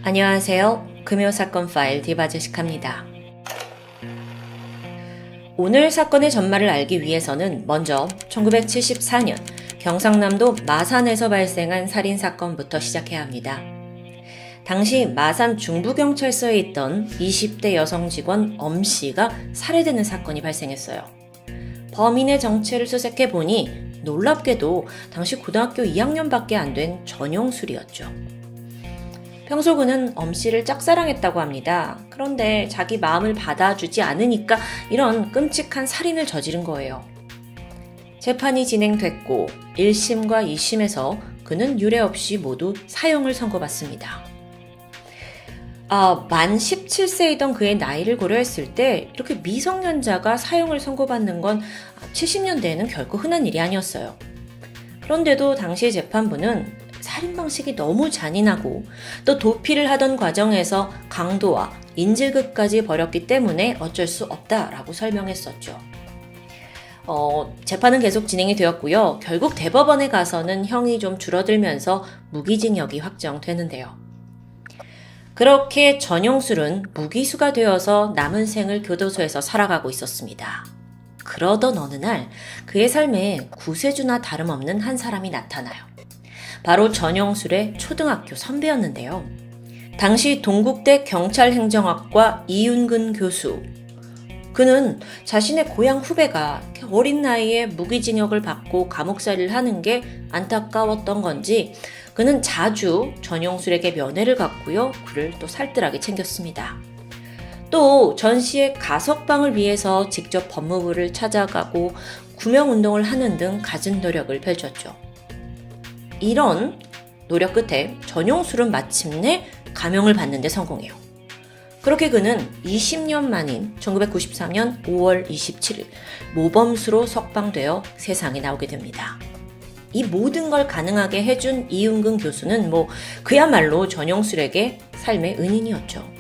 안녕하세요. 금요사건 파일 디바제식합니다. 오늘 사건의 전말을 알기 위해서는 먼저 1974년 경상남도 마산에서 발생한 살인사건부터 시작해야 합니다. 당시 마산 중부경찰서에 있던 20대 여성 직원 엄씨가 살해되는 사건이 발생했어요. 범인의 정체를 수색해보니 놀랍게도 당시 고등학교 2학년밖에 안 된 전용술이었죠. 평소 그는 엄씨를 짝사랑했다고 합니다. 그런데 자기 마음을 받아주지 않으니까 이런 끔찍한 살인을 저지른 거예요. 재판이 진행됐고 1심과 2심에서 그는 유례 없이 모두 사형을 선고받습니다. 만 17세이던 그의 나이를 고려했을 때 이렇게 미성년자가 사형을 선고받는 건 70년대에는 결코 흔한 일이 아니었어요. 그런데도 당시 재판부는 살인 방식이 너무 잔인하고 또 도피를 하던 과정에서 강도와 인질극까지 벌였기 때문에 어쩔 수 없다라고 설명했었죠. 재판은 계속 진행이 되었고요. 결국 대법원에 가서는 형이 좀 줄어들면서 무기징역이 확정되는데요. 그렇게 전용술은 무기수가 되어서 남은 생을 교도소에서 살아가고 있었습니다. 그러던 어느 날 그의 삶에 구세주나 다름없는 한 사람이 나타나요. 바로 전용술의 초등학교 선배였는데요. 당시 동국대 경찰행정학과 이윤근 교수. 그는 자신의 고향 후배가 어린 나이에 무기징역을 받고 감옥살이를 하는 게 안타까웠던 건지 그는 자주 전용술에게 면회를 갔고요. 그를 또 살뜰하게 챙겼습니다. 또 전 씨의 가석방을 위해서 직접 법무부를 찾아가고 구명운동을 하는 등 갖은 노력을 펼쳤죠. 이런 노력 끝에 전용술은 마침내 감형을 받는 데 성공해요. 그렇게 그는 20년 만인 1993년 5월 27일 모범수로 석방되어 세상에 나오게 됩니다. 이 모든 걸 가능하게 해준 이윤근 교수는 그야말로 전용술에게 삶의 은인이었죠.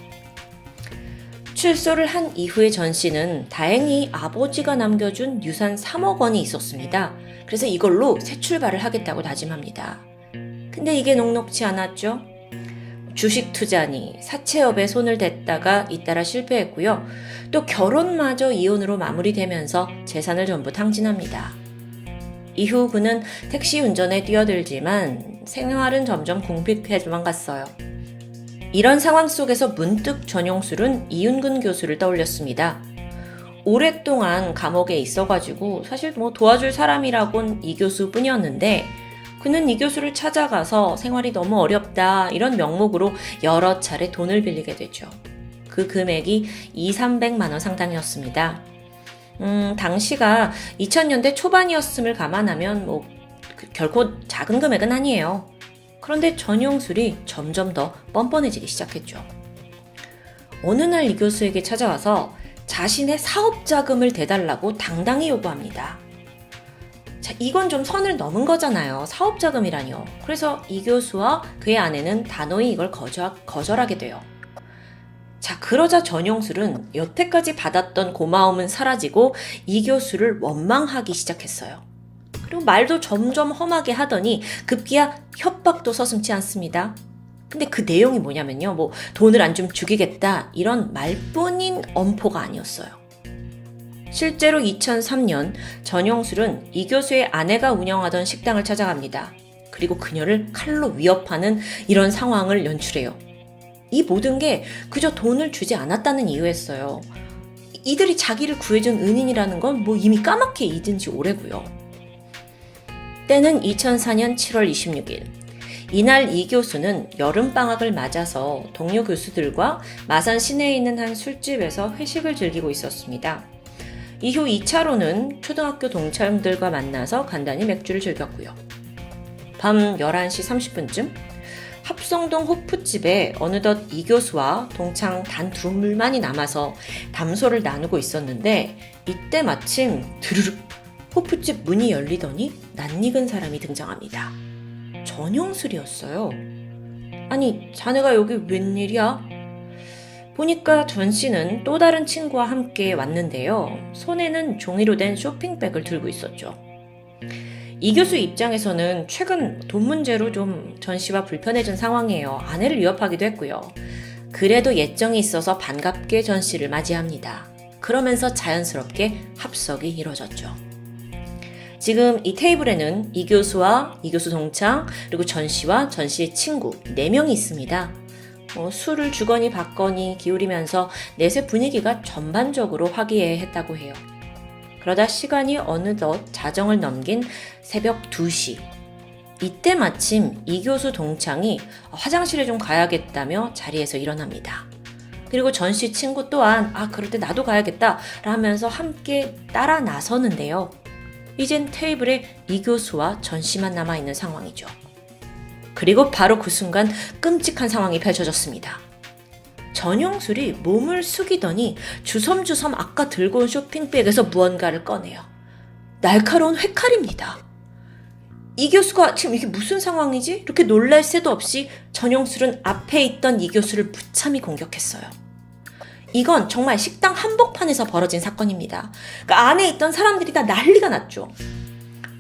출소를 한 이후의 전 씨는 다행히 아버지가 남겨준 유산 3억 원이 있었습니다. 그래서 이걸로 새 출발을 하겠다고 다짐합니다. 근데 이게 녹록지 않았죠. 주식 투자니 사채업에 손을 댔다가 잇따라 실패했고요. 또 결혼마저 이혼으로 마무리되면서 재산을 전부 탕진합니다. 이후 그는 택시 운전에 뛰어들지만 생활은 점점 궁핍해져만 갔어요. 이런 상황 속에서 문득 전용술은 이윤근 교수를 떠올렸습니다. 오랫동안 감옥에 있어가지고 사실 도와줄 사람이라곤 이 교수뿐이었는데 그는 이 교수를 찾아가서 생활이 너무 어렵다 이런 명목으로 여러 차례 돈을 빌리게 되죠. 그 금액이 200~300만 원 상당이었습니다. 당시가 2000년대 초반이었음을 감안하면 결코 작은 금액은 아니에요. 그런데 전용술이 점점 더 뻔뻔해지기 시작했죠. 어느 날 이 교수에게 찾아와서 자신의 사업 자금을 대달라고 당당히 요구합니다. 자, 이건 좀 선을 넘은 거잖아요. 사업 자금이라니요. 그래서 이 교수와 그의 아내는 단호히 이걸 거절하게 돼요. 자, 그러자 전용술은 여태까지 받았던 고마움은 사라지고 이 교수를 원망하기 시작했어요. 그리고 말도 점점 험하게 하더니 급기야 협박도 서슴지 않습니다. 근데 그 내용이 뭐냐면요. 돈을 안 좀 죽이겠다 이런 말뿐인 엄포가 아니었어요. 실제로 2003년 전용술은 이 교수의 아내가 운영하던 식당을 찾아갑니다. 그리고 그녀를 칼로 위협하는 이런 상황을 연출해요. 이 모든 게 그저 돈을 주지 않았다는 이유였어요. 이들이 자기를 구해준 은인이라는 건 이미 까맣게 잊은 지 오래고요. 때는 2004년 7월 26일. 이날 이 교수는 여름방학을 맞아서 동료 교수들과 마산 시내에 있는 한 술집에서 회식을 즐기고 있었습니다. 이후 2차로는 초등학교 동창들과 만나서 간단히 맥주를 즐겼고요. 밤 11시 30분쯤 합성동 호프집에 어느덧 이 교수와 동창 단 둘만이 남아서 담소를 나누고 있었는데 이때 마침 드르륵 호프집 문이 열리더니 낯익은 사람이 등장합니다. 전용술이었어요. 아니, 자네가 여기 웬일이야? 보니까 전 씨는 또 다른 친구와 함께 왔는데요. 손에는 종이로 된 쇼핑백을 들고 있었죠. 이 교수 입장에서는 최근 돈 문제로 좀 전 씨와 불편해진 상황이에요. 아내를 위협하기도 했고요. 그래도 예정이 있어서 반갑게 전 씨를 맞이합니다. 그러면서 자연스럽게 합석이 이루어졌죠. 지금 이 테이블에는 이 교수와 이 교수 동창, 그리고 전 씨와 전 씨의 친구 4명이 있습니다. 술을 주거니 받거니 기울이면서 넷의 분위기가 전반적으로 화기애애했다고 해요. 그러다 시간이 어느덧 자정을 넘긴 새벽 2시. 이때 마침 이 교수 동창이 화장실에 좀 가야겠다며 자리에서 일어납니다. 그리고 전 씨 친구 또한 그럴 때 나도 가야겠다 라면서 함께 따라 나서는데요. 이젠 테이블에 이 교수와 전 씨만 남아있는 상황이죠. 그리고 바로 그 순간 끔찍한 상황이 펼쳐졌습니다. 전용술이 몸을 숙이더니 주섬주섬 아까 들고 온 쇼핑백에서 무언가를 꺼내요. 날카로운 회칼입니다. 이 교수가 지금 이게 무슨 상황이지? 이렇게 놀랄 새도 없이 전용술은 앞에 있던 이 교수를 무참히 공격했어요. 이건 정말 식당 한복판에서 벌어진 사건입니다. 그러니까 안에 있던 사람들이 다 난리가 났죠.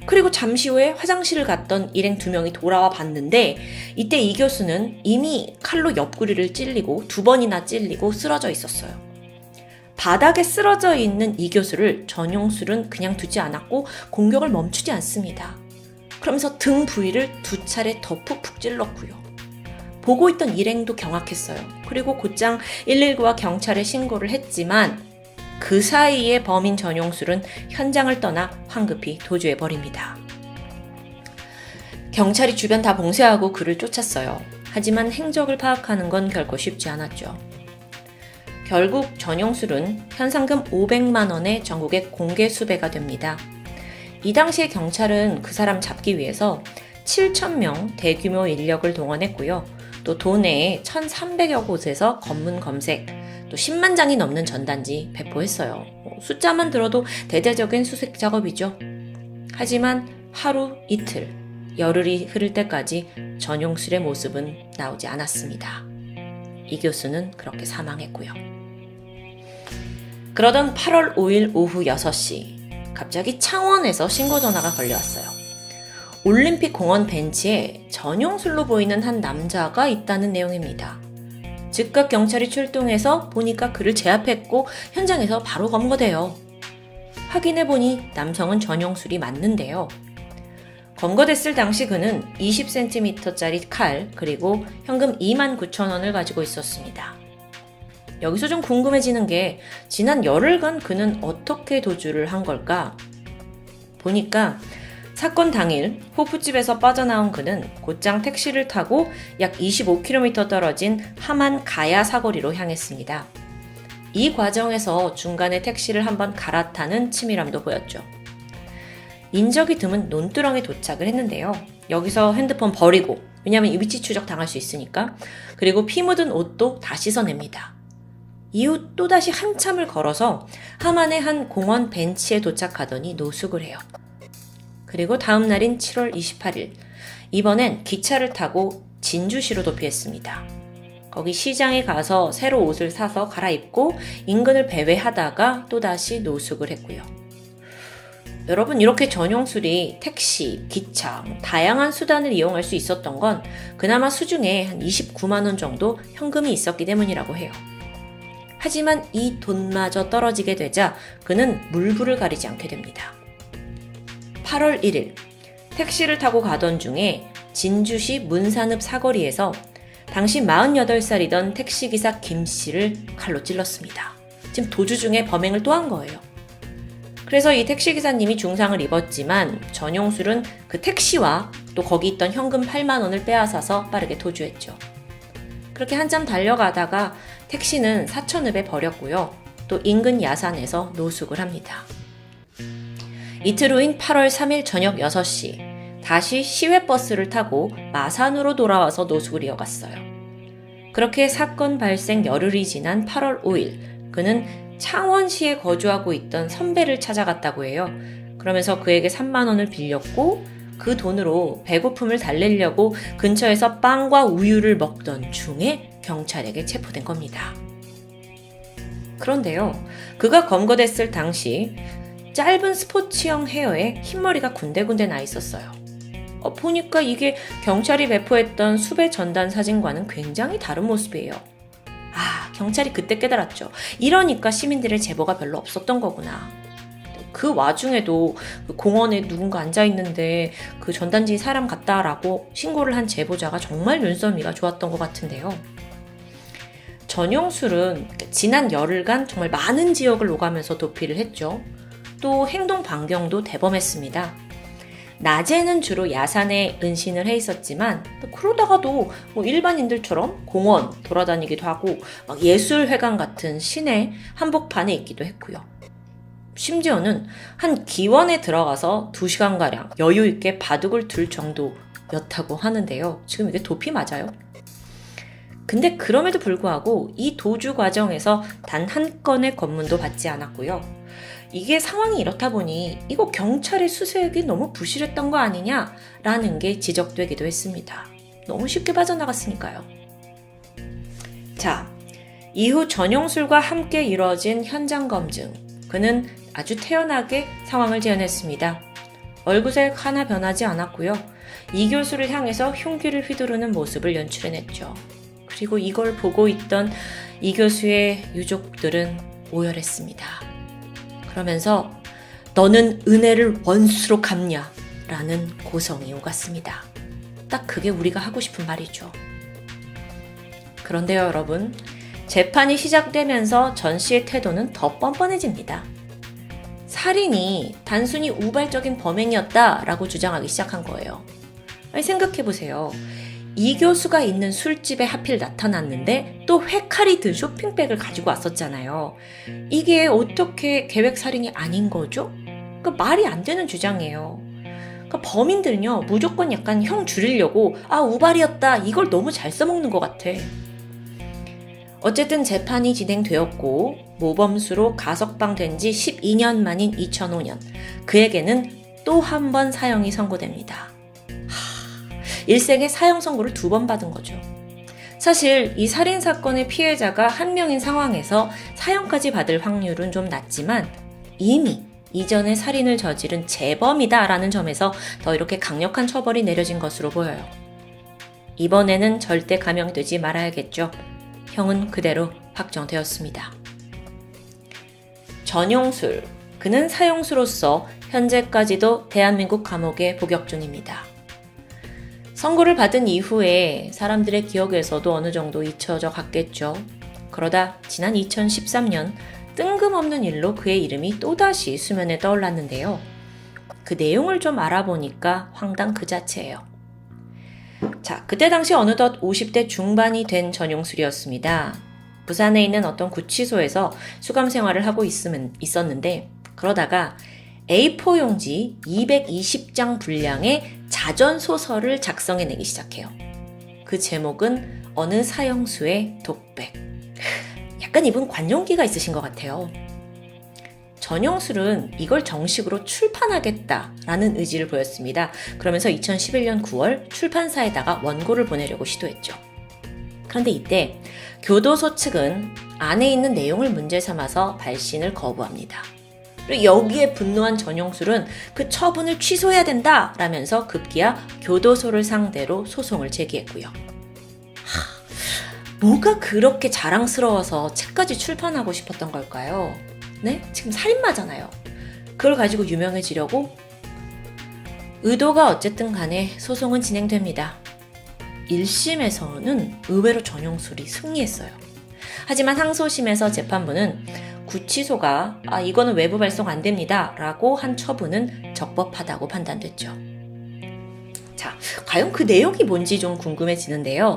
그리고 잠시 후에 화장실을 갔던 일행 2명이 돌아와 봤는데 이때 이 교수는 이미 칼로 옆구리를 찔리고 2번이나 찔리고 쓰러져 있었어요. 바닥에 쓰러져 있는 이 교수를 전용술은 그냥 두지 않았고 공격을 멈추지 않습니다. 그러면서 등 부위를 2차례 더 푹푹 찔렀고요. 보고 있던 일행도 경악했어요. 그리고 곧장 119와 경찰에 신고를 했지만 그 사이에 범인 전용술은 현장을 떠나 황급히 도주해버립니다. 경찰이 주변 다 봉쇄하고 그를 쫓았어요. 하지만 행적을 파악하는 건 결코 쉽지 않았죠. 결국 전용술은 현상금 500만 원의 전국에 공개 수배가 됩니다. 이 당시에 경찰은 그 사람 잡기 위해서 7,000명 대규모 인력을 동원했고요. 또 도내에 1,300여 곳에서 검문 검색, 또 10만 장이 넘는 전단지 배포했어요. 숫자만 들어도 대대적인 수색 작업이죠. 하지만 하루 이틀, 열흘이 흐를 때까지 전용술의 모습은 나오지 않았습니다. 이 교수는 그렇게 사망했고요. 그러던 8월 5일 오후 6시, 갑자기 창원에서 신고 전화가 걸려왔어요. 올림픽 공원 벤치에 전용술로 보이는 한 남자가 있다는 내용입니다. 즉각 경찰이 출동해서 보니까 그를 제압했고 현장에서 바로 검거돼요. 확인해보니 남성은 전용술이 맞는데요. 검거됐을 당시 그는 20cm짜리 칼 그리고 현금 29,000원을 가지고 있었습니다. 여기서 좀 궁금해지는 게 지난 열흘간 그는 어떻게 도주를 한 걸까? 보니까 사건 당일 호프집에서 빠져나온 그는 곧장 택시를 타고 약 25km 떨어진 함안 가야 사거리로 향했습니다. 이 과정에서 중간에 택시를 한번 갈아타는 치밀함도 보였죠. 인적이 드문 논두렁에 도착을 했는데요. 여기서 핸드폰 버리고, 왜냐하면 위치 추적 당할 수 있으니까. 그리고 피 묻은 옷도 다 씻어냅니다. 이후 또다시 한참을 걸어서 함안의 한 공원 벤치에 도착하더니 노숙을 해요. 그리고 다음 날인 7월 28일, 이번엔 기차를 타고 진주시로 도피했습니다. 거기 시장에 가서 새로 옷을 사서 갈아입고 인근을 배회하다가 또다시 노숙을 했고요. 여러분, 이렇게 전용술이 택시, 기차, 다양한 수단을 이용할 수 있었던 건 그나마 수중에 한 29만 원 정도 현금이 있었기 때문이라고 해요. 하지만 이 돈마저 떨어지게 되자 그는 물불을 가리지 않게 됩니다. 8월 1일, 택시를 타고 가던 중에 진주시 문산읍 사거리에서 당시 48살이던 택시기사 김씨를 칼로 찔렀습니다. 지금 도주 중에 범행을 또 한 거예요. 그래서 이 택시기사님이 중상을 입었지만 전용술은 그 택시와 또 거기 있던 현금 8만 원을 빼앗아서 빠르게 도주했죠. 그렇게 한참 달려가다가 택시는 사천읍에 버렸고요. 또 인근 야산에서 노숙을 합니다. 이틀 후인 8월 3일 저녁 6시, 다시 시외버스를 타고 마산으로 돌아와서 노숙을 이어갔어요. 그렇게 사건 발생 열흘이 지난 8월 5일, 그는 창원시에 거주하고 있던 선배를 찾아갔다고 해요. 그러면서 그에게 3만 원을 빌렸고 그 돈으로 배고픔을 달래려고 근처에서 빵과 우유를 먹던 중에 경찰에게 체포된 겁니다. 그런데요, 그가 검거됐을 당시 짧은 스포츠형 헤어에 흰머리가 군데군데 나 있었어요. 보니까 이게 경찰이 배포했던 수배 전단 사진과는 굉장히 다른 모습이에요. 경찰이 그때 깨달았죠. 이러니까 시민들의 제보가 별로 없었던 거구나. 그 와중에도 공원에 누군가 앉아있는데 그 전단지 사람 같다라고 신고를 한 제보자가 정말 눈썰미가 좋았던 것 같은데요. 전용술은 지난 열흘간 정말 많은 지역을 오가면서 도피를 했죠. 또 행동 반경도 대범했습니다. 낮에는 주로 야산에 은신을 해 있었지만 그러다가도 일반인들처럼 공원 돌아다니기도 하고 예술회관 같은 시내 한복판에 있기도 했고요. 심지어는 한 기원에 들어가서 2시간가량 여유 있게 바둑을 둘 정도였다고 하는데요. 지금 이게 도피 맞아요? 근데 그럼에도 불구하고 이 도주 과정에서 단 한 건의 검문도 받지 않았고요. 이게 상황이 이렇다 보니 이거 경찰의 수색이 너무 부실했던 거 아니냐라는 게 지적되기도 했습니다. 너무 쉽게 빠져나갔으니까요. 자, 이후 전용술과 함께 이루어진 현장 검증. 그는 아주 태연하게 상황을 재현했습니다. 얼굴색 하나 변하지 않았고요. 이 교수를 향해서 흉기를 휘두르는 모습을 연출해냈죠. 그리고 이걸 보고 있던 이 교수의 유족들은 오열했습니다. 그러면서 너는 은혜를 원수로 갚냐? 라는 고성이 오갔습니다. 딱 그게 우리가 하고 싶은 말이죠. 그런데요, 여러분. 재판이 시작되면서 전 씨의 태도는 더 뻔뻔해집니다. 살인이 단순히 우발적인 범행이었다라고 주장하기 시작한 거예요. 아니, 생각해보세요. 이 교수가 있는 술집에 하필 나타났는데 또 회칼이 든 쇼핑백을 가지고 왔었잖아요. 이게 어떻게 계획살인이 아닌 거죠? 그러니까 말이 안 되는 주장이에요. 그러니까 범인들은요, 무조건 약간 형 줄이려고 우발이었다 이걸 너무 잘 써먹는 것 같아. 어쨌든 재판이 진행되었고 모범수로 가석방된 지 12년 만인 2005년 그에게는 또 한 번 사형이 선고됩니다. 일생에 사형 선고를 2번 받은 거죠. 사실 이 살인사건의 피해자가 한 명인 상황에서 사형까지 받을 확률은 좀 낮지만 이미 이전에 살인을 저지른 재범이다라는 점에서 더 이렇게 강력한 처벌이 내려진 것으로 보여요. 이번에는 절대 감형되지 말아야겠죠. 형은 그대로 확정되었습니다. 전용술, 그는 사형수로서 현재까지도 대한민국 감옥에 복역 중입니다. 선고를 받은 이후에 사람들의 기억에서도 어느 정도 잊혀져 갔겠죠. 그러다 지난 2013년 뜬금없는 일로 그의 이름이 또다시 수면에 떠올랐는데요. 그 내용을 좀 알아보니까 황당 그 자체예요. 자, 그때 당시 어느덧 50대 중반이 된 전용술이었습니다. 부산에 있는 어떤 구치소에서 수감 생활을 하고 있었는데 그러다가 A4 용지 220장 분량의 자전소설을 작성해내기 시작해요. 그 제목은 어느 사형수의 독백. 약간 이분 관용기가 있으신 것 같아요. 전용술은 이걸 정식으로 출판하겠다라는 의지를 보였습니다. 그러면서 2011년 9월 출판사에다가 원고를 보내려고 시도했죠. 그런데 이때 교도소 측은 안에 있는 내용을 문제 삼아서 발신을 거부합니다. 그리고 여기에 분노한 전용술은 그 처분을 취소해야 된다 라면서 급기야 교도소를 상대로 소송을 제기했고요. 뭐가 그렇게 자랑스러워서 책까지 출판하고 싶었던 걸까요? 네? 지금 살인마잖아요. 그걸 가지고 유명해지려고? 의도가 어쨌든 간에 소송은 진행됩니다. 1심에서는 의외로 전용술이 승리했어요. 하지만 항소심에서 재판부는 구치소가 이거는 외부 발송 안 됩니다 라고 한 처분은 적법하다고 판단됐죠. 자, 과연 그 내용이 뭔지 좀 궁금해지는데요.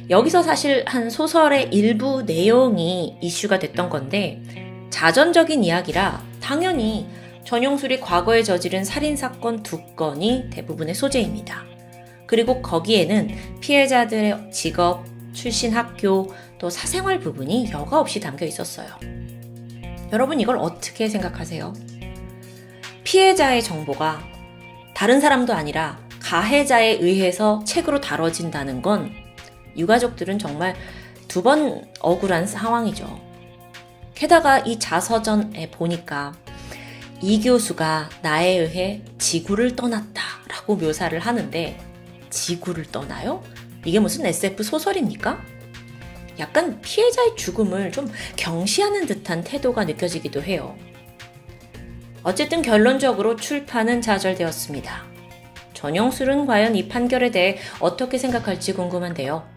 여기서 사실 한 소설의 일부 내용이 이슈가 됐던 건데 자전적인 이야기라 당연히 전용술이 과거에 저지른 살인사건 2건이 대부분의 소재입니다. 그리고 거기에는 피해자들의 직업, 출신 학교, 또 사생활 부분이 여과 없이 담겨 있었어요. 여러분 이걸 어떻게 생각하세요? 피해자의 정보가 다른 사람도 아니라 가해자에 의해서 책으로 다뤄진다는 건 유가족들은 정말 2번 억울한 상황이죠. 게다가 이 자서전에 보니까 이 교수가 나에 의해 지구를 떠났다 라고 묘사를 하는데 지구를 떠나요? 이게 무슨 SF 소설입니까? 약간 피해자의 죽음을 좀 경시하는 듯한 태도가 느껴지기도 해요. 어쨌든 결론적으로 출판은 좌절되었습니다. 전영술은 과연 이 판결에 대해 어떻게 생각할지 궁금한데요.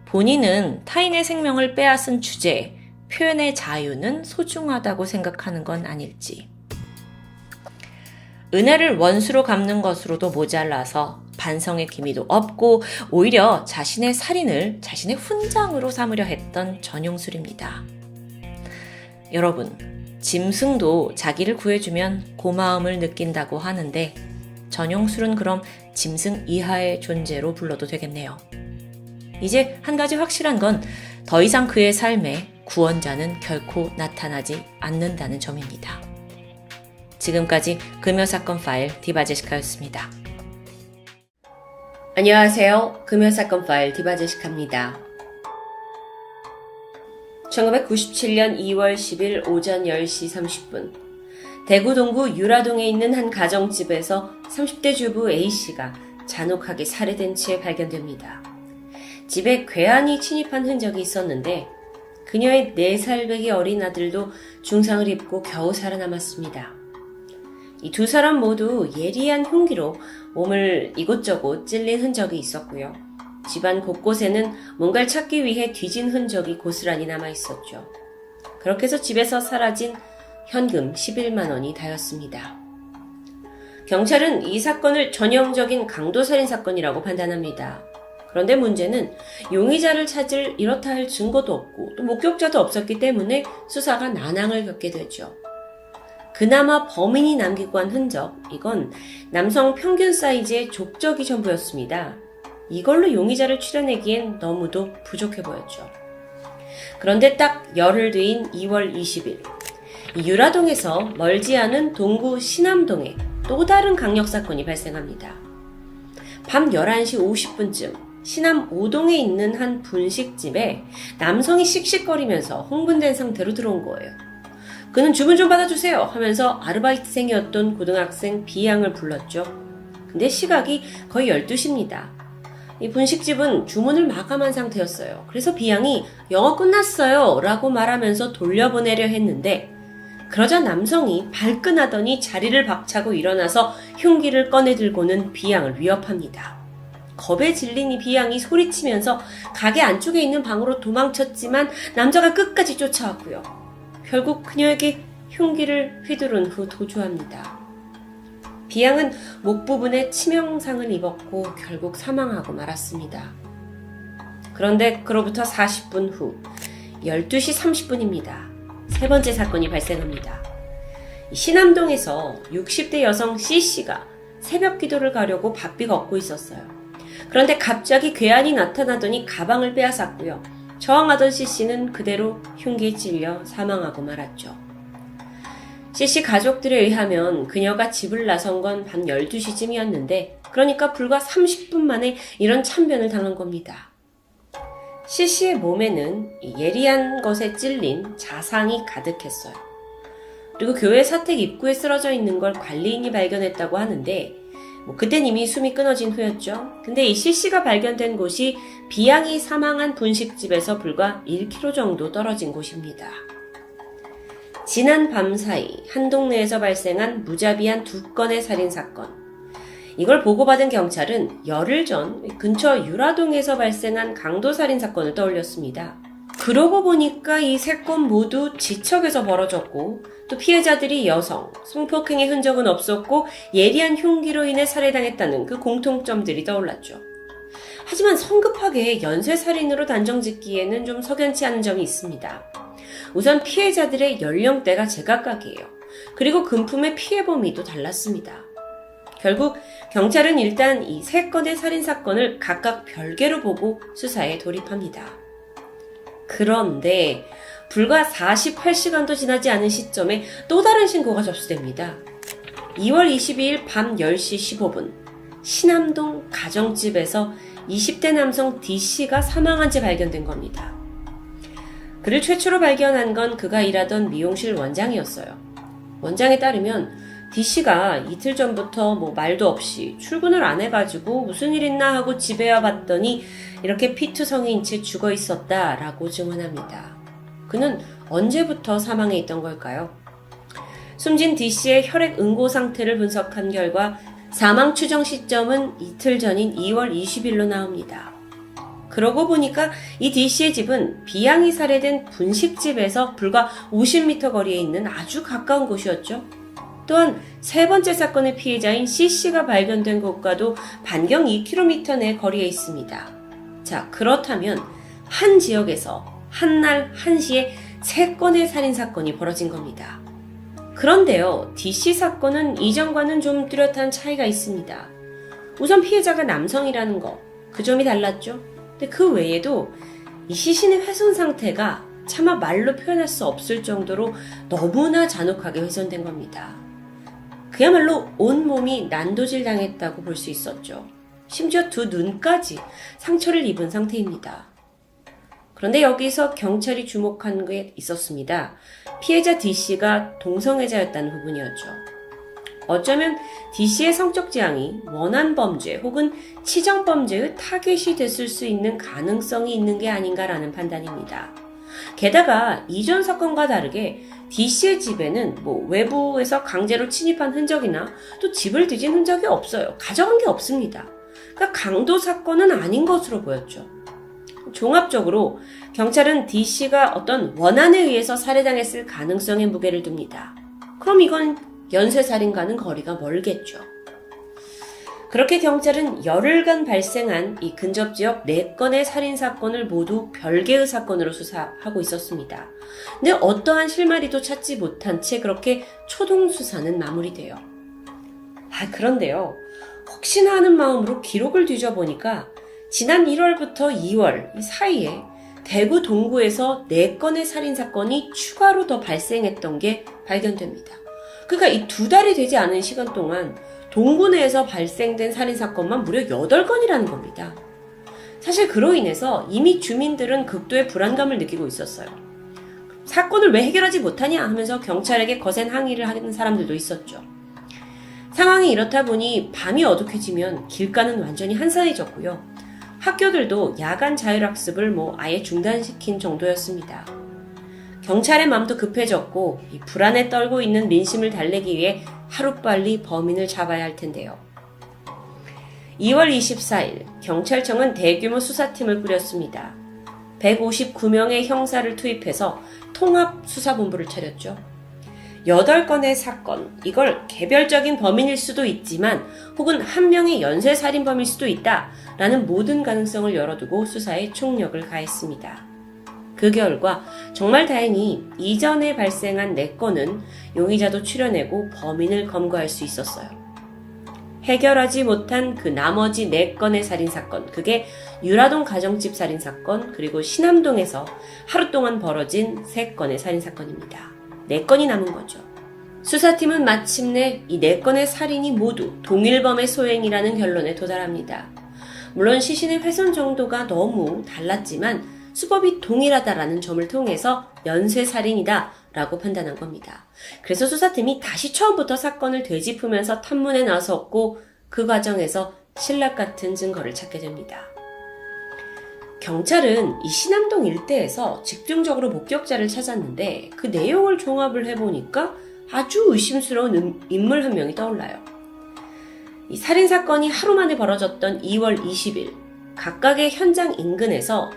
본인은 타인의 생명을 빼앗은 주제에 표현의 자유는 소중하다고 생각하는 건 아닐지. 은혜를 원수로 갚는 것으로도 모자라서 반성의 기미도 없고 오히려 자신의 살인을 자신의 훈장으로 삼으려 했던 전용술입니다. 여러분, 짐승도 자기를 구해주면 고마움을 느낀다고 하는데 전용술은 그럼 짐승 이하의 존재로 불러도 되겠네요. 이제 한 가지 확실한 건 더 이상 그의 삶에 구원자는 결코 나타나지 않는다는 점입니다. 지금까지 금요사건 파일 디바제시카였습니다. 안녕하세요. 금요사건 파일 디바제시카입니다. 1997년 2월 10일 오전 10시 30분 대구 동구 유라동에 있는 한 가정집에서 30대 주부 A씨가 잔혹하게 살해된 채 발견됩니다. 집에 괴한이 침입한 흔적이 있었는데 그녀의 4살배기 어린 아들도 중상을 입고 겨우 살아남았습니다. 이 두 사람 모두 예리한 흉기로 몸을 이곳저곳 찔린 흔적이 있었고요. 집안 곳곳에는 뭔가를 찾기 위해 뒤진 흔적이 고스란히 남아있었죠. 그렇게 해서 집에서 사라진 현금 11만 원이 다였습니다. 경찰은 이 사건을 전형적인 강도살인 사건이라고 판단합니다. 그런데 문제는 용의자를 찾을 이렇다 할 증거도 없고 또 목격자도 없었기 때문에 수사가 난항을 겪게 되죠. 그나마 범인이 남기고 한 흔적, 이건 남성 평균 사이즈의 족적이 전부였습니다. 이걸로 용의자를 추려내기엔 너무도 부족해 보였죠. 그런데 딱 열흘 뒤인 2월 20일, 유라동에서 멀지 않은 동구 신암동에 또 다른 강력사건이 발생합니다. 밤 11시 50분쯤 신암 5동에 있는 한 분식집에 남성이 씩씩거리면서 흥분된 상태로 들어온 거예요. 그는 주문 좀 받아주세요 하면서 아르바이트생이었던 고등학생 B양을 불렀죠. 근데 시각이 거의 12시입니다. 이 분식집은 주문을 마감한 상태였어요. 그래서 B양이 영어 끝났어요 라고 말하면서 돌려보내려 했는데 그러자 남성이 발끈하더니 자리를 박차고 일어나서 흉기를 꺼내 들고는 B양을 위협합니다. 겁에 질린 이 B양이 소리치면서 가게 안쪽에 있는 방으로 도망쳤지만 남자가 끝까지 쫓아왔고요. 결국 그녀에게 흉기를 휘두른 후 도주합니다. B양은 목 부분에 치명상을 입었고 결국 사망하고 말았습니다. 그런데 그로부터 40분 후 12시 30분입니다. 세 번째 사건이 발생합니다. 신암동에서 60대 여성 C씨가 새벽 기도를 가려고 바삐 걷고 있었어요. 그런데 갑자기 괴한이 나타나더니 가방을 빼앗았고요. 저항하던 C씨는 그대로 흉기에 찔려 사망하고 말았죠. C씨 가족들에 의하면 그녀가 집을 나선 건 밤 12시쯤이었는데 그러니까 불과 30분 만에 이런 참변을 당한 겁니다. C씨의 몸에는 예리한 것에 찔린 자상이 가득했어요. 그리고 교회 사택 입구에 쓰러져 있는 걸 관리인이 발견했다고 하는데 그땐 이미 숨이 끊어진 후였죠. 근데 이 C씨가 발견된 곳이 B양이 사망한 분식집에서 불과 1km 정도 떨어진 곳입니다. 지난 밤 사이 한 동네에서 발생한 무자비한 2건의 살인사건. 이걸 보고받은 경찰은 열흘 전 근처 유라동에서 발생한 강도살인사건을 떠올렸습니다. 그러고 보니까 이 3건 모두 지척에서 벌어졌고 또 피해자들이 여성, 성폭행의 흔적은 없었고 예리한 흉기로 인해 살해당했다는 그 공통점들이 떠올랐죠. 하지만 성급하게 연쇄살인으로 단정짓기에는 좀 석연치 않은 점이 있습니다. 우선 피해자들의 연령대가 제각각이에요. 그리고 금품의 피해 범위도 달랐습니다. 결국 경찰은 일단 이 3건의 살인사건을 각각 별개로 보고 수사에 돌입합니다. 그런데 불과 48시간도 지나지 않은 시점에 또 다른 신고가 접수됩니다. 2월 22일 밤 10시 15분 신암동 가정집에서 20대 남성 D씨가 사망한 채 발견된 겁니다. 그를 최초로 발견한 건 그가 일하던 미용실 원장이었어요. 원장에 따르면 D씨가 이틀 전부터 말도 없이 출근을 안 해가지고 무슨 일 있나 하고 집에 와봤더니 이렇게 피투성이인 채 죽어 있었다라고 증언합니다. 그는 언제부터 사망해 있던 걸까요? 숨진 D씨의 혈액 응고 상태를 분석한 결과 사망 추정 시점은 이틀 전인 2월 20일로 나옵니다. 그러고 보니까 이 D씨의 집은 B양이 살해된 분식집에서 불과 50m 거리에 있는 아주 가까운 곳이었죠. 또한 세 번째 사건의 피해자인 C씨가 발견된 곳과도 반경 2km 내 거리에 있습니다. 자, 그렇다면 한 지역에서 한 날 한시에 3건의 살인사건이 벌어진 겁니다. 그런데요, D씨 사건은 이전과는 좀 뚜렷한 차이가 있습니다. 우선 피해자가 남성이라는 거, 그 점이 달랐죠. 근데 그 외에도 이 시신의 훼손 상태가 차마 말로 표현할 수 없을 정도로 너무나 잔혹하게 훼손된 겁니다. 그야말로 온몸이 난도질 당했다고 볼 수 있었죠. 심지어 두 눈까지 상처를 입은 상태입니다. 그런데 여기서 경찰이 주목한 게 있었습니다. 피해자 D씨가 동성애자였다는 부분이었죠. 어쩌면 D씨의 성적 지향이 원한 범죄 혹은 치정 범죄의 타겟이 됐을 수 있는 가능성이 있는 게 아닌가라는 판단입니다. 게다가 이전 사건과 다르게 D씨의 집에는 외부에서 강제로 침입한 흔적이나 또 집을 뒤진 흔적이 없어요. 가져간 게 없습니다. 그러니까 강도 사건은 아닌 것으로 보였죠. 종합적으로 경찰은 D씨가 어떤 원한에 의해서 살해당했을 가능성에 무게를 둡니다. 그럼 이건 연쇄살인과는 거리가 멀겠죠. 그렇게 경찰은 열흘간 발생한 이 근접지역 4건의 살인사건을 모두 별개의 사건으로 수사하고 있었습니다. 근데 어떠한 실마리도 찾지 못한 채 그렇게 초동수사는 마무리돼요. 그런데요, 혹시나 하는 마음으로 기록을 뒤져보니까 지난 1월부터 2월 사이에 대구 동구에서 4건의 살인사건이 추가로 더 발생했던 게 발견됩니다. 그러니까 이 2달이 되지 않은 시간 동안 동구 내에서 발생된 살인사건만 무려 8건이라는 겁니다. 사실 그로 인해서 이미 주민들은 극도의 불안감을 느끼고 있었어요. 사건을 왜 해결하지 못하냐 하면서 경찰에게 거센 항의를 하는 사람들도 있었죠. 상황이 이렇다 보니 밤이 어둑해지면 길가는 완전히 한산해졌고요. 학교들도 야간 자율학습을 아예 중단시킨 정도였습니다. 경찰의 마음도 급해졌고 이 불안에 떨고 있는 민심을 달래기 위해 하루빨리 범인을 잡아야 할 텐데요. 2월 24일 경찰청은 대규모 수사팀을 꾸렸습니다. 159명의 형사를 투입해서 통합수사본부를 차렸죠. 8건의 사건, 이걸 개별적인 범인일 수도 있지만 혹은 한 명의 연쇄살인범일 수도 있다라는 모든 가능성을 열어두고 수사에 총력을 가했습니다. 그 결과 정말 다행히 이전에 발생한 4건은 용의자도 추려내고 범인을 검거할 수 있었어요. 해결하지 못한 그 나머지 4건의 살인사건, 그게 유라동 가정집 살인사건, 그리고 신암동에서 하루 동안 벌어진 3건의 살인사건입니다. 4건이 남은 거죠. 수사팀은 마침내 이 4건의 살인이 모두 동일범의 소행이라는 결론에 도달합니다. 물론 시신의 훼손 정도가 너무 달랐지만 수법이 동일하다라는 점을 통해서 연쇄살인이다 라고 판단한 겁니다. 그래서 수사팀이 다시 처음부터 사건을 되짚으면서 탐문에 나섰고 그 과정에서 신락 같은 증거를 찾게 됩니다. 경찰은 이 신암동 일대에서 집중적으로 목격자를 찾았는데 그 내용을 종합을 해보니까 아주 의심스러운 인물 한 명이 떠올라요. 이 살인사건이 하루 만에 벌어졌던 2월 20일 각각의 현장 인근에서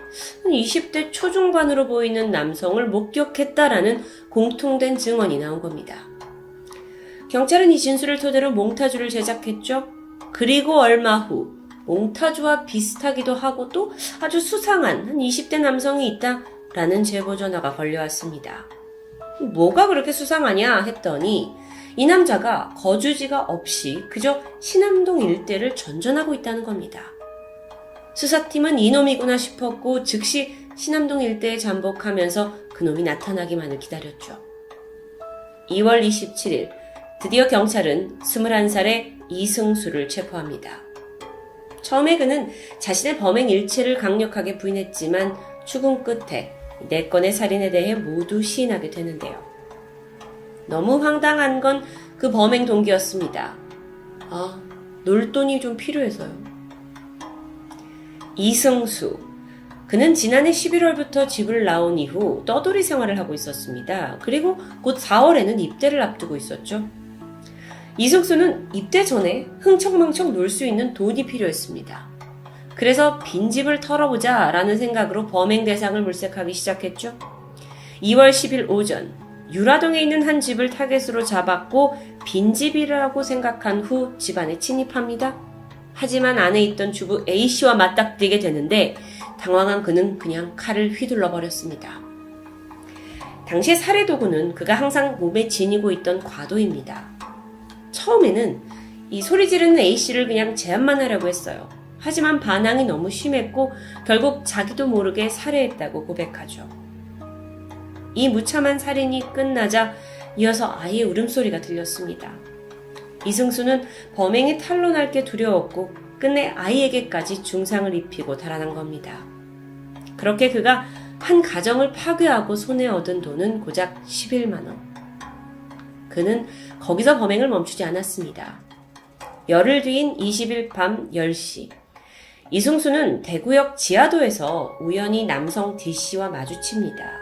20대 초중반으로 보이는 남성을 목격했다라는 공통된 증언이 나온 겁니다. 경찰은 이 진술을 토대로 몽타주를 제작했죠. 그리고 얼마 후 몽타주와 비슷하기도 하고 또 아주 수상한 한 20대 남성이 있다라는 제보 전화가 걸려왔습니다. 뭐가 그렇게 수상하냐 했더니 이 남자가 거주지가 없이 그저 신암동 일대를 전전하고 있다는 겁니다. 수사팀은 이놈이구나 싶었고 즉시 신암동 일대에 잠복하면서 그놈이 나타나기만을 기다렸죠. 2월 27일 드디어 경찰은 21살의 이승수를 체포합니다. 처음에 그는 자신의 범행 일체를 강력하게 부인했지만 추궁 끝에 4건의 살인에 대해 모두 시인하게 되는데요. 너무 황당한 건 그 범행 동기였습니다. 놀 돈이 좀 필요해서요. 이승수. 그는 지난해 11월부터 집을 나온 이후 떠돌이 생활을 하고 있었습니다. 그리고 곧 4월에는 입대를 앞두고 있었죠. 이승수는 입대 전에 흥청망청 놀 수 있는 돈이 필요했습니다. 그래서 빈집을 털어보자 라는 생각으로 범행 대상을 물색하기 시작했죠. 2월 10일 오전 유라동에 있는 한 집을 타겟으로 잡았고 빈집이라고 생각한 후 집안에 침입합니다. 하지만 안에 있던 주부 A씨와 맞닥뜨리게 되는데 당황한 그는 그냥 칼을 휘둘러 버렸습니다. 당시의 살해 도구는 그가 항상 몸에 지니고 있던 과도입니다. 처음에는 이 소리 지르는 A씨를 그냥 제압만 하려고 했어요. 하지만 반항이 너무 심했고 결국 자기도 모르게 살해했다고 고백하죠. 이 무참한 살인이 끝나자 이어서 아이의 울음소리가 들렸습니다. 이승수는 범행이 탄로날 게 두려웠고 끝내 아이에게까지 중상을 입히고 달아난 겁니다. 그렇게 그가 한 가정을 파괴하고 손에 얻은 돈은 고작 11만 원. 그는 거기서 범행을 멈추지 않았습니다. 열흘 뒤인 20일 밤 10시 이승수는 대구역 지하도에서 우연히 남성 D씨와 마주칩니다.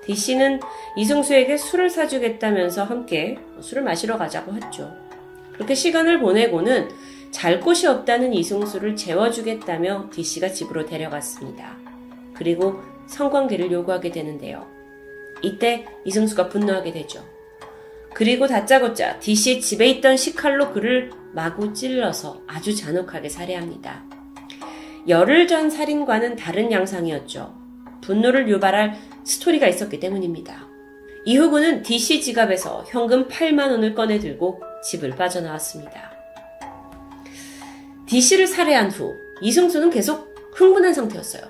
D씨는 이승수에게 술을 사주겠다면서 함께 술을 마시러 가자고 했죠. 그렇게 시간을 보내고는 잘 곳이 없다는 이승수를 재워주겠다며 D씨가 집으로 데려갔습니다. 그리고 성관계를 요구하게 되는데요. 이때 이승수가 분노하게 되죠. 그리고 다짜고짜 D씨 집에 있던 식칼로 그를 마구 찔러서 아주 잔혹하게 살해합니다. 열흘 전 살인과는 다른 양상이었죠. 분노를 유발할 스토리가 있었기 때문입니다. 이후 그는 D씨 지갑에서 현금 8만 원을 꺼내 들고 집을 빠져나왔습니다. D씨를 살해한 후 이승수는 계속 흥분한 상태였어요.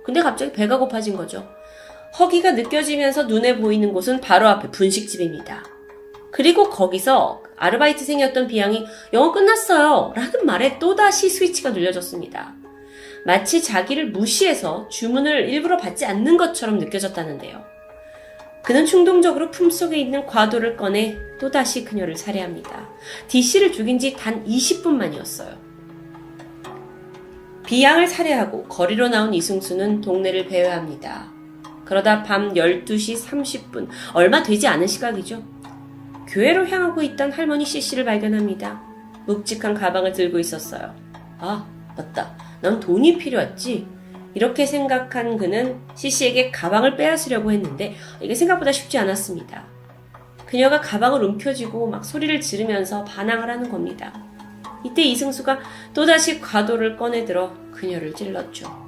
근데 갑자기 배가 고파진 거죠. 허기가 느껴지면서 눈에 보이는 곳은 바로 앞에 분식집입니다. 그리고 거기서 아르바이트생이었던 B양이 영어 끝났어요 라는 말에 또다시 스위치가 눌려졌습니다. 마치 자기를 무시해서 주문을 일부러 받지 않는 것처럼 느껴졌다는데요. 그는 충동적으로 품속에 있는 과도를 꺼내 또다시 그녀를 살해합니다. D씨를 죽인 지 단 20분 만이었어요. B양을 살해하고 거리로 나온 이승수는 동네를 배회합니다. 그러다 밤 12시 30분, 얼마 되지 않은 시각이죠. 교회로 향하고 있던 할머니 C씨를 발견합니다. 묵직한 가방을 들고 있었어요. 맞다. 난 돈이 필요했지. 이렇게 생각한 그는 C씨에게 가방을 빼앗으려고 했는데 이게 생각보다 쉽지 않았습니다. 그녀가 가방을 움켜쥐고 막 소리를 지르면서 반항을 하는 겁니다. 이때 이승수가 또다시 과도를 꺼내들어 그녀를 찔렀죠.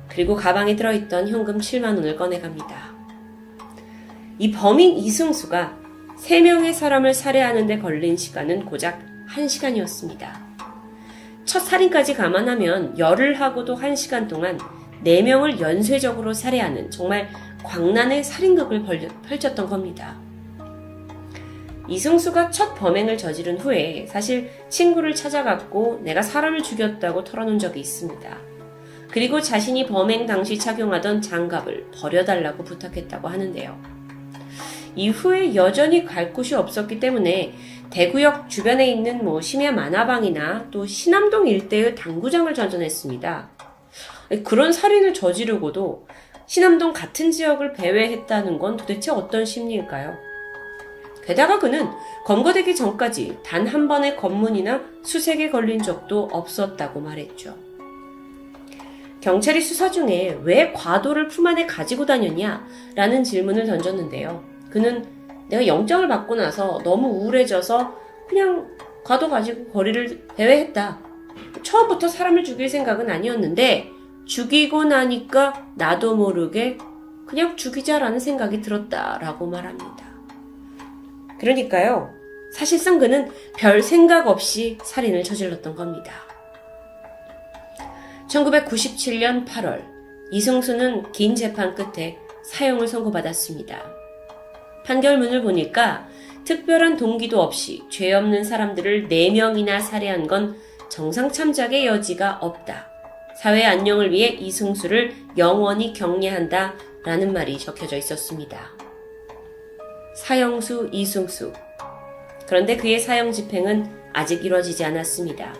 그리고 가방에 들어있던 현금 7만 원을 꺼내갑니다. 이 범인 이승수가 3명의 사람을 살해하는 데 걸린 시간은 고작 1시간이었습니다. 첫 살인까지 감안하면 열흘 하고도 1시간 동안 4명을 연쇄적으로 살해하는 정말 광란의 살인극을 펼쳤던 겁니다. 이승수가 첫 범행을 저지른 후에 사실 친구를 찾아갔고 내가 사람을 죽였다고 털어놓은 적이 있습니다. 그리고 자신이 범행 당시 착용하던 장갑을 버려달라고 부탁했다고 하는데요. 이후에 여전히 갈 곳이 없었기 때문에 대구역 주변에 있는 심야 만화방이나 또 신암동 일대의 당구장을 전전했습니다. 그런 살인을 저지르고도 신암동 같은 지역을 배회했다는 건 도대체 어떤 심리일까요? 게다가 그는 검거되기 전까지 단 한 번의 검문이나 수색에 걸린 적도 없었다고 말했죠. 경찰이 수사 중에 왜 과도를 품 안에 가지고 다녔냐? 라는 질문을 던졌는데요. 그는 내가 영장을 받고 나서 너무 우울해져서 그냥 과도 가지고 거리를 배회했다. 처음부터 사람을 죽일 생각은 아니었는데 죽이고 나니까 나도 모르게 그냥 죽이자라는 생각이 들었다라고 말합니다. 그러니까요. 사실상 그는 별 생각 없이 살인을 저질렀던 겁니다. 1997년 8월 이승수는 긴 재판 끝에 사형을 선고받았습니다. 판결문을 보니까 특별한 동기도 없이 죄 없는 사람들을 4명이나 살해한 건 정상참작의 여지가 없다. 사회 안녕을 위해 이승수를 영원히 경례한다 라는 말이 적혀져 있었습니다. 사형수 이승수. 그런데 그의 사형 집행은 아직 이뤄지지 않았습니다.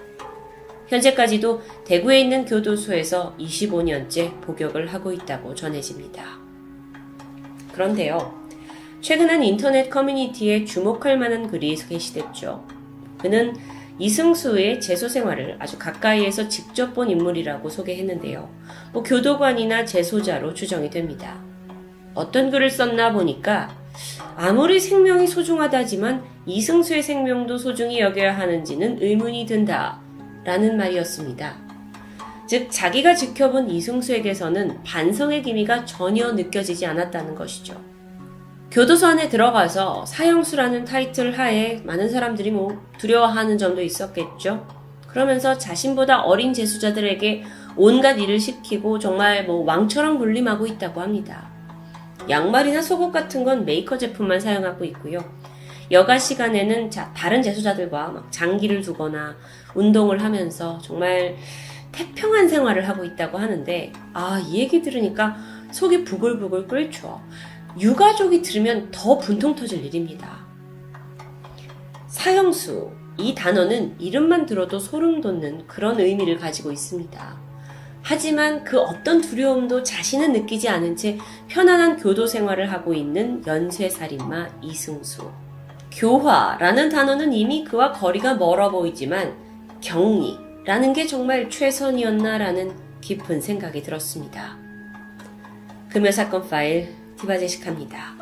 현재까지도 대구에 있는 교도소에서 25년째 복역을 하고 있다고 전해집니다. 그런데요, 최근 한 인터넷 커뮤니티에 주목할 만한 글이 게시됐죠. 그는 이승수의 재소 생활을 아주 가까이에서 직접 본 인물이라고 소개했는데요. 교도관이나 재소자로 추정이 됩니다. 어떤 글을 썼나 보니까 아무리 생명이 소중하다지만 이승수의 생명도 소중히 여겨야 하는지는 의문이 든다 라는 말이었습니다. 즉 자기가 지켜본 이승수에게서는 반성의 기미가 전혀 느껴지지 않았다는 것이죠. 교도소 안에 들어가서 사형수라는 타이틀 하에 많은 사람들이 두려워하는 점도 있었겠죠. 그러면서 자신보다 어린 재수자들에게 온갖 일을 시키고 정말 왕처럼 군림하고 있다고 합니다. 양말이나 속옷 같은 건 메이커 제품만 사용하고 있고요. 여가 시간에는 다른 재수자들과 장기를 두거나 운동을 하면서 정말 태평한 생활을 하고 있다고 하는데, 이 얘기 들으니까 속이 부글부글 끓죠. 유가족이 들으면 더 분통 터질 일입니다. 사형수, 이 단어는 이름만 들어도 소름 돋는 그런 의미를 가지고 있습니다. 하지만 그 어떤 두려움도 자신은 느끼지 않은 채 편안한 교도 생활을 하고 있는 연쇄살인마 이승수. 교화라는 단어는 이미 그와 거리가 멀어 보이지만 격리라는 게 정말 최선이었나라는 깊은 생각이 들었습니다. 금요사건 파일 디바제식합니다.